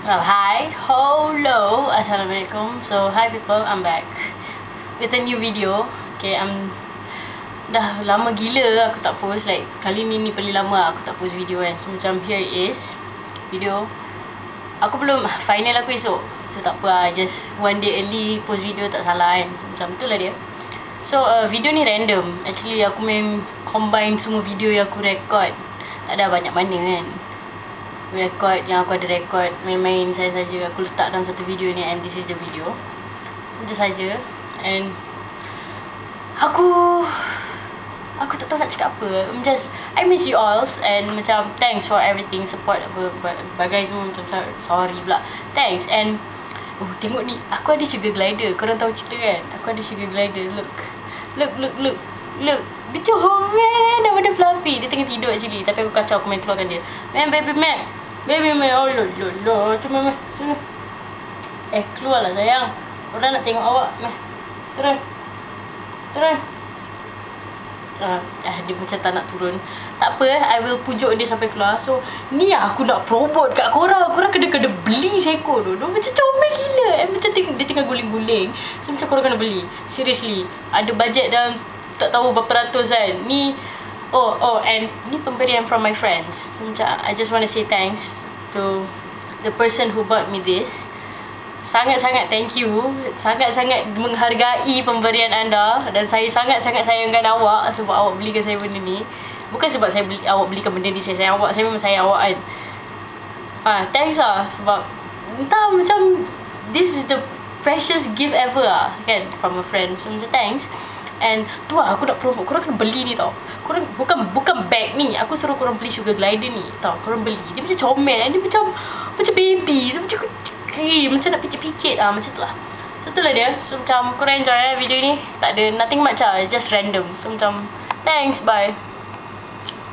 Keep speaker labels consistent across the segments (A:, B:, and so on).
A: Hi, hello, assalamualaikum. So hi people, I'm back with a new video. Okay, dah lama gila aku tak post. Like kali ni paling lama aku tak post video kan. So macam here it is video. Aku belum final aku esok, so tak apa lah. Just one day early post video tak salah kan. So, macam tu lah dia. So video ni random. Actually aku main combine semua video yang aku record. Tak ada banyak mana kan. Record yang aku ada record main-main saya saja, aku letak dalam satu video ni, and this is the video. Macam saja. And aku tak tahu nak cakap apa. I miss you all, and macam thanks for everything, support apa bagai semua. Macam sorry pula, thanks. And tengok ni, aku ada sugar glider. Korang tahu cerita kan, aku ada sugar glider. Look, dia comel, dah pada fluffy. Dia tengah tidur actually, tapi aku kacau, aku main keluarkan dia. Baby man, oh lolo, cuma sini. Keluarlah sayang. Orang nak tengok awak. Turun. Dia macam tak nak turun. Tak apa, I will pujuk dia sampai keluar. So ni aku nak promote kat korang. Korang kena beli seekor tu. Dia macam comel gila. Macam dia tengah guling-guling. So macam korang kena beli. Seriously, ada bajet dalam tak tahu berapa ratus kan. Ni and ni pemberian from my friends. So macam I just want to say thanks to the person who bought me this. Sangat-sangat thank you. Sangat-sangat menghargai pemberian anda. Dan saya sangat-sangat sayangkan awak sebab awak belikan saya benda ni. Bukan sebab awak belikan benda ni saya sayang awak. Saya memang sayang awak kan. Thanks lah. Sebab entah macam this is the precious gift ever lah kan, from a friend. So macam thanks. And tu lah aku nak promote. Korang kena beli ni tau. Korang bukan bag ni. Aku suruh korang beli sugar glider ni tau. Korang beli. Dia macam comel. Dia macam baby. So macam macam nak picit-picit macam tu lah. So tu lah dia. So macam korang enjoy video ni. Tak ada nothing much lah. It's just random. So macam thanks, bye.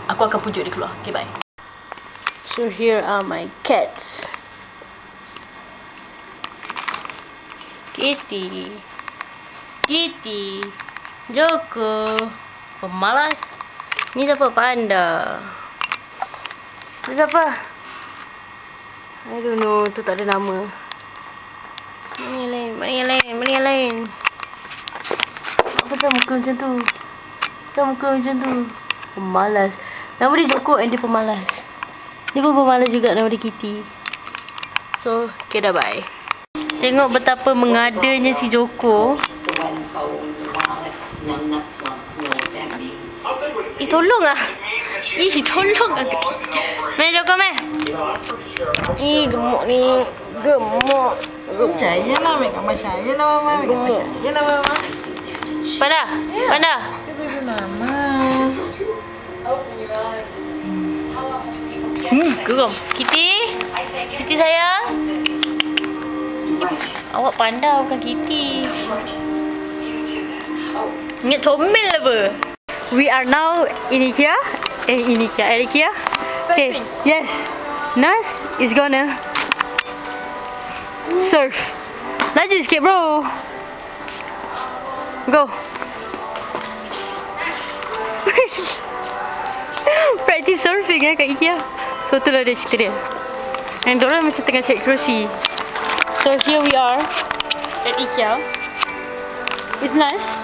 A: Aku akan pujuk dia keluar. Okay, bye. So here are my cats. Kitty, Joko, pemalas. Ni siapa? Panda. Ni siapa? I don't know. Tu tak ada nama. Mana yang lain? Apa sama muka macam tu? Pemalas. Nama dia Joko and dia pemalas. Dia pun pemalas juga, nama dia Kitty. So, okay dah, bye. Tengok betapa mengadanya si Joko. Tolong lah. Main Joko, main. Gemuk ni.
B: Percaya lah, make gambar saya lah mama.
A: Panda.
B: Baby mama.
A: Geram. Kitty sayang. Awak panda bukan Kitty. Ingat comel apa? We are now in IKEA. Okay, yes. Nas is gonna surf. Laju sikit bro. Go. Practice surfing kat IKEA. So tu lah dia cerita dia. And diorang macam tengah cari kerusi. So here we are at IKEA. It's nice.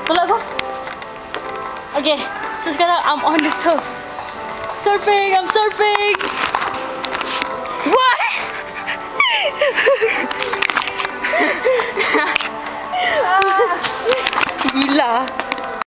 A: Tolak aku. Okay, so sekarang I'm on the surf. I'm surfing.